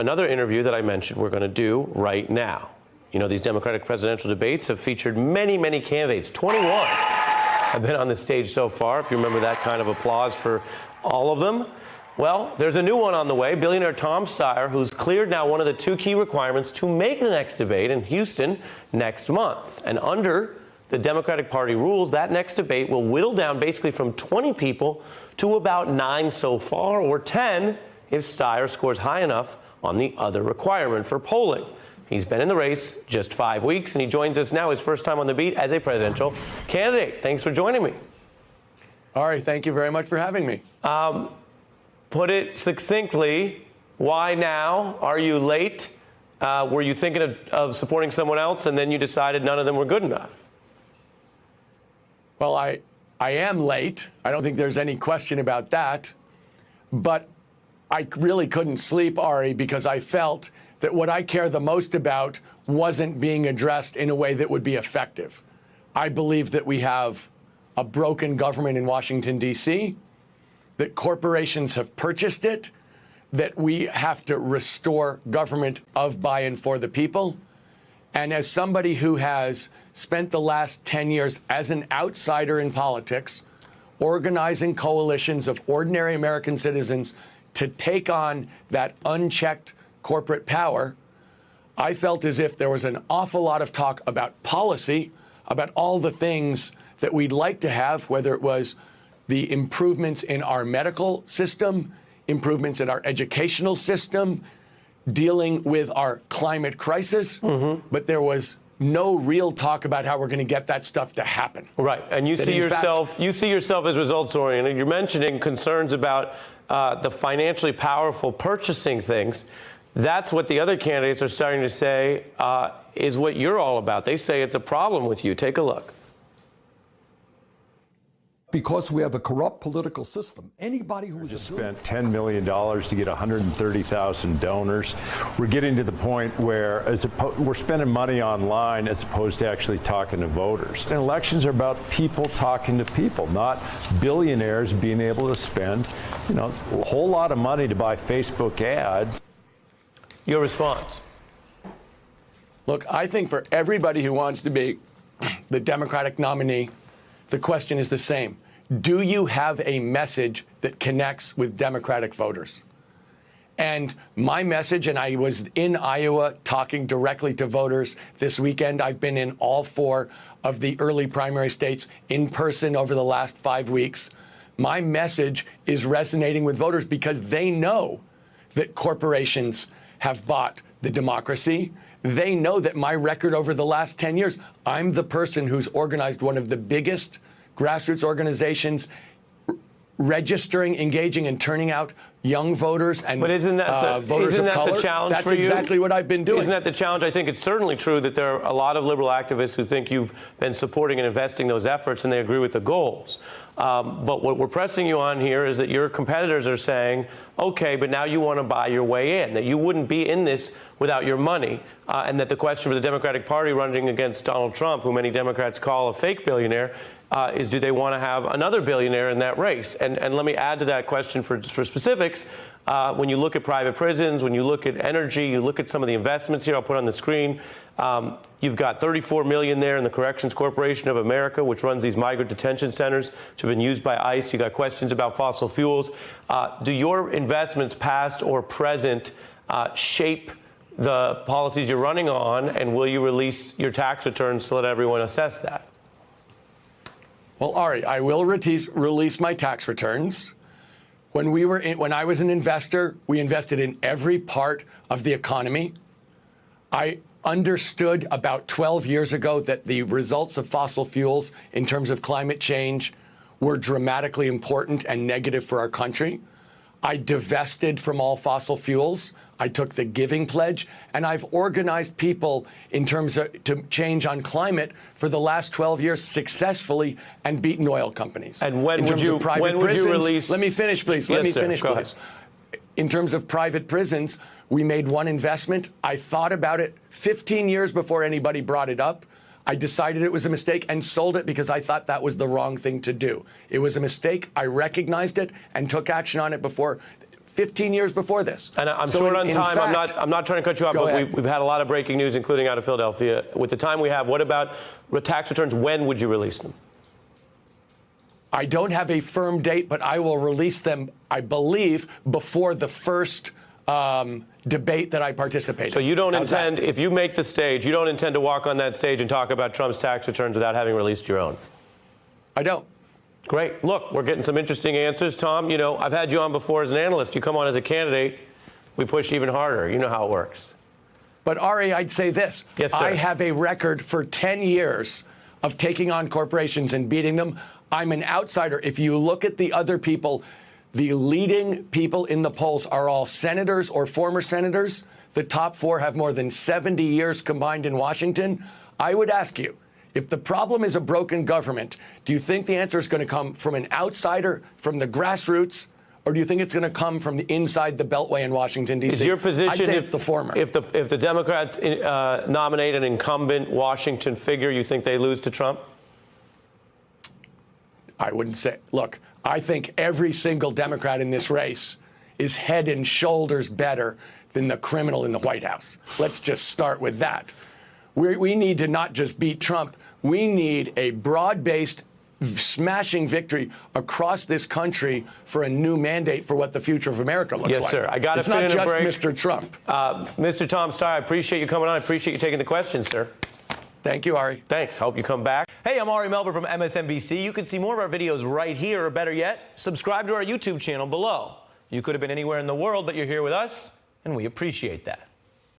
Another interview that I mentioned we're going to do right now. You know, these Democratic presidential debates have featured many, many candidates. 21 have been on the stage so far, if you remember that kind of applause for all of them. Well, there's a new one on the way. Billionaire Tom Steyer, who's cleared now one of the two key requirements to make the next debate in Houston next month. And under the Democratic Party rules, that next debate will whittle down basically from 20 people to about 9 so far, or 10 if Steyer scores high enough on the other requirement for polling. He's been in the race just 5 weeks, and he joins us now, his first time on the beat as a presidential candidate. Thanks for joining me. Ari, thank you very much for having me. Put it succinctly, why now? Are you late? Were you thinking of supporting someone else, and then you decided none of them were good enough? Well, I am late. I don't think there's any question about that. But I really couldn't sleep, Ari, because I felt that what I care the most about wasn't being addressed in a way that would be effective. I believe that we have a broken government in Washington, D.C., that corporations have purchased it, that we have to restore government of, by, and for the people. And as somebody who has spent the last 10 years as an outsider in politics, organizing coalitions of ordinary American citizens to take on that unchecked corporate power, I felt as if there was an awful lot of talk about policy, about all the things that we'd like to have, whether it was the improvements in our medical system, improvements in our educational system, dealing with our climate crisis, but there was no real talk about how we're going to get that stuff to happen. Right, and you see yourself as results oriented. You're mentioning concerns about the financially powerful purchasing things. That's what the other candidates are starting to say is what you're all about. They say it's a problem with you. Take a look. Because we have a corrupt political system. Anybody who just spent $10 million to get 130,000 donors. We're getting to the point where we're spending money online as opposed to actually talking to voters. And elections are about people talking to people, not billionaires being able to spend, a whole lot of money to buy Facebook ads. Your response? Look, I think for everybody who wants to be the Democratic nominee, the question is the same. Do you have a message that connects with Democratic voters? And my message, and I was in Iowa talking directly to voters this weekend. I've been in all 4 of the early primary states in person over the last 5 weeks. My message is resonating with voters because they know that corporations have bought the democracy. They know that my record over the last 10 years, I'm the person who's organized one of the biggest grassroots organizations registering, engaging, and turning out young voters and voters of color. Isn't that the challenge for you? That's exactly what I've been doing. Isn't that the challenge? I think it's certainly true that there are a lot of liberal activists who think you've been supporting and investing those efforts, and they agree with the goals. But what we're pressing you on here is that your competitors are saying, okay, but now you want to buy your way in, that you wouldn't be in this without your money, and that the question for the Democratic Party running against Donald Trump, who many Democrats call a fake billionaire, is do they want to have another billionaire in that race? And let me add to that question for specifics. When you look at private prisons, when you look at energy, you look at some of the investments here, I'll put on the screen. You've got $34 million there in the Corrections Corporation of America, which runs these migrant detention centers, which have been used by ICE. You got questions about fossil fuels. Do your investments, past or present, shape the policies you're running on, and will you release your tax returns to let everyone assess that? Well, Ari, I will release my tax returns. When I was an investor, we invested in every part of the economy. I understood about 12 years ago that the results of fossil fuels in terms of climate change were dramatically important and negative for our country. I divested from all fossil fuels. I took the Giving Pledge, and I've organized people in terms of to change on climate for the last 12 years successfully and beaten oil companies. And when would you release? Let me finish, please. Yes, Let me sir. finish, Go please. ahead. In terms of private prisons, we made one investment. I thought about it 15 years before anybody brought it up. I decided it was a mistake and sold it because I thought that was the wrong thing to do. It was a mistake. I recognized it and took action on it before 15 years before this. And I'm So short on in time. fact- I'm not trying to cut you off, Go but ahead. we've had a lot of breaking news, including out of Philadelphia. With the time we have, what about tax returns? When would you release them? I don't have a firm date, but I will release them, I believe, before the first debate that I participate in. So you don't How's that? intend, if you make the stage, you don't intend to walk on that stage and talk about Trump's tax returns without having released your own? I don't. Great. Look, we're getting some interesting answers. Tom, you know, I've had you on before as an analyst. You come on as a candidate, we push even harder. You know how it works. But Ari, I'd say this. Yes, sir. I have a record for 10 years of taking on corporations and beating them. I'm an outsider. If you look at the other people, the leading people in the polls are all senators or former senators. The top four have more than 70 years combined in Washington. I would ask you, if the problem is a broken government, do you think the answer is going to come from an outsider, from the grassroots, or do you think it's going to come from the inside the Beltway in Washington, D.C.? Is your position, I'd say it's the former. If the Democrats nominate an incumbent Washington figure, you think they lose to Trump? I wouldn't say. Look, I think every single Democrat in this race is head and shoulders better than the criminal in the White House. Let's just start with that. We need to not just beat Trump. We need a broad-based, smashing victory across this country for a new mandate for what the future of America looks like. Yes, sir. I got to It's fit not in a just break. Mr. Trump. Mr. Tom Steyer, I appreciate you coming on. I appreciate you taking the questions, sir. Thank you, Ari. Thanks. Hope you come back. Hey, I'm Ari Melber from MSNBC. You can see more of our videos right here, or better yet, subscribe to our YouTube channel below. You could have been anywhere in the world, but you're here with us, and we appreciate that.